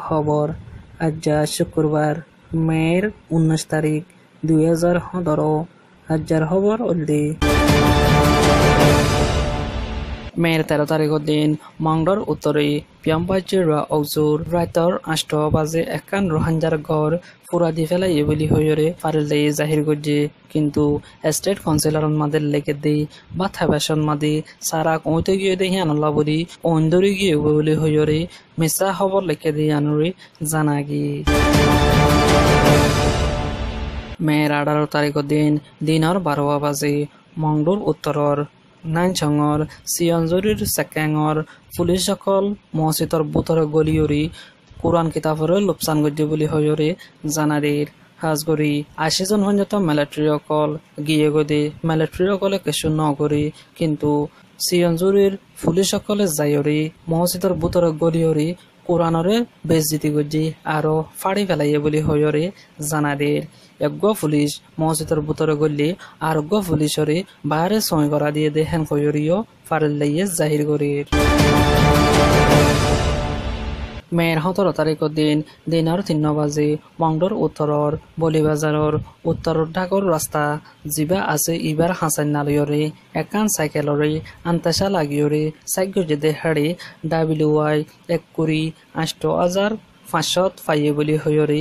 খবর আজ শুক্রবার মের 19 তারিখ 2017 আজর খবর উল্দি মের 13 তারিখের দিন মংডর উত্তরে পিয়ামবাজির অজুর রাইতর 8 বাজে একান রোহাঞ্জার ঘর পুরা দি ফেলাই বলি হইরে ফারিল জাহির গজ্জে কিন্তু স্টেট কাউন্সিলর মাদের লেগে দেই বাথা বেসন মাদি সারা কইতে গিয়ে দেখি আনলা বলি অন্দরে গিয়ে বলি হইরে মিসা খবর লেখে দিয়ে আনুরি জানাগি মের 18 তারিখের দিন দিনের 12 বাজে মংডুর উত্তরর নাইনচঙর সিয়ঞ্জুরির সেকেঙর পুলিশ সকল মসজিদর বুতর গলিয়রি কোরআন কিতাবরে লোকসান গজ্জে বলি হইরে জানারির হাজগরি 80 জন পর্যন্ত মিলিটারি অকল গিয়ে গদে মিলিটারি অকলে কিছু নগরি কিন্তু সিয়ঞ্জুরির পুলিশ সকলে যাইরি মসজিদর বুতর গলিয়রি কোরআনরে বেজ্জিতি গজ্জি আরো ফাড়ি ফেলাইয়ে বলি হইরে জানারির একগ পুলিশ মসজিদের ভিতরে গলি আর পুলিশরে বাইরে সময় করা দিয়ে দেখেন কইরিও ফারিল লাইয়ে জাহির করির মের 17 তারিখের দিন দিনের 3 বাজে মংডর উত্তরর বলিবাজারর উত্তর ঢাকার রাস্তা জিবা আছে ইবার হাসান নালিয়রে একান সাইকেলরে আন্তাসা লাগিয়রে সাইকেল যেতে হাড়ে WY 1,80,500 ফাইয়ে বলি হইরে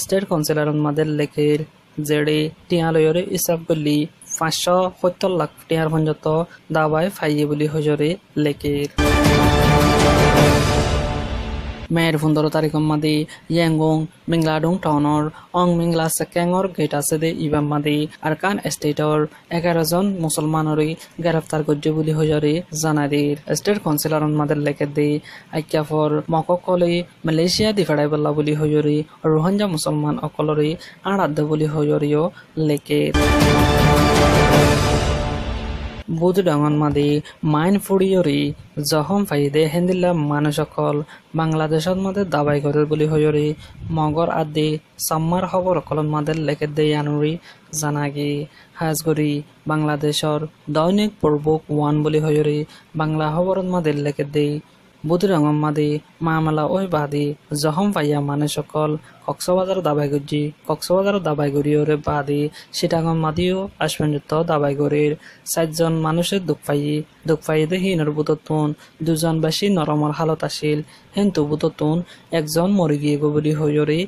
স্টেট কাউন্সিলর মাদের লেখের জেডে টিয়ালয়রে হিসাব করলি 570 লাখ টিয়ার পর্যন্ত দাবায় ফাইয়ে বলি হজরে লেখের মের 15 তারিখের মাদি ইয়াঙ্গং মিংলাডং টাউনর অং মিংলা সেকেঙর গেট আছে দে ইবাম মাদি আরকান স্টেটর 11 জন মুসলমানরে গ্রেফতার করছে বলি হজরে জানারির স্টেট কাউন্সিলর মাদের লেখে দে আইক্যাফর মককলে মালয়েশিয়া দি ফেড়াই বল্লা বলি হজরে রোহিঙ্গা মুসলমান অকলরে আড়াদ বলি হজরিও লেখের বুধডাঙ্গন মাদি মাইন ফুড়িয়রি জহম ফাইদে হেন্দিল্লা মানুষ সকল বাংলাদেশত মাদের দাবাই করে বলি হইরি মগর আদি সাম্মার খবর কলম মাদের লেখে দেই আনুরি জানাগি হাজগরি বাংলাদেশর দৈনিক পূর্বক 1 বলি হইরি বাংলা খবরত মাদের লেখে দেই বুধডাঙ্গন মাদি মামলা ওই বাদি জহম ফাইয়া মানুষ সকল কক্সবাজার দাবাই গজ্জি কক্সবাজার দাবাই গড়িয়রে বাদি সিটাঙ্গন মাদিও আশপেন্দ্র দাবাই গড়ির 4 জন মানুষের দুঃখ পাইয়ে দেহিনর বুততুন 2 জন বেশি নরমর হালত আসিল হেন্তু বুততুন 1 জন মরি গিয়ে বলি হইরে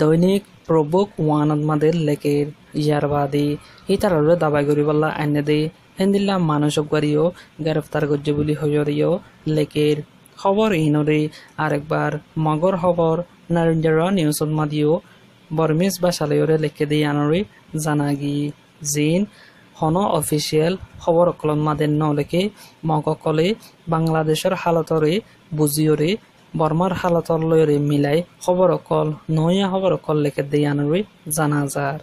দৈনিক প্রবুক 1 মাদের লেকের ইয়ার বাদি হিতাররে দাবাই গড়ি বল্লা আইনে দে হেন্দিল্লা মানুষ গাড়িও গ্রেফতার গজ্জে বলি হইরিও লেকের খবর ইনরে আরেকবার মগর খবর নারেন্দ্র নিউজ মাদিও বর্মিস বা সালেয়রে লেখে দিয়ে আনরে জানাগি জিন হন অফিসিয়াল খবর কলম মাদের ন লেখে মগকলে বাংলাদেশের হালতরে বুঝিয়রে বর্মার হালতর লয়রে মিলাই খবর অকল নয়া খবর অকল লেখে দিয়ে আনরে জানা যার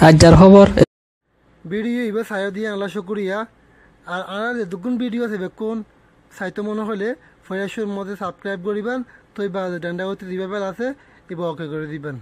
আজর খবর ভিডিও এবার সায় দিয়ে আল্লাহ শুকরিয়া আর আর দুগুণ ভিডিও আছে বেকুন সাইতো মনে হলে ফয়াসের মধ্যে সাবস্ক্রাইব করিবেন তো এই ডান্ডা হতে দিবে আছে এবার ওকে করে দিবেন।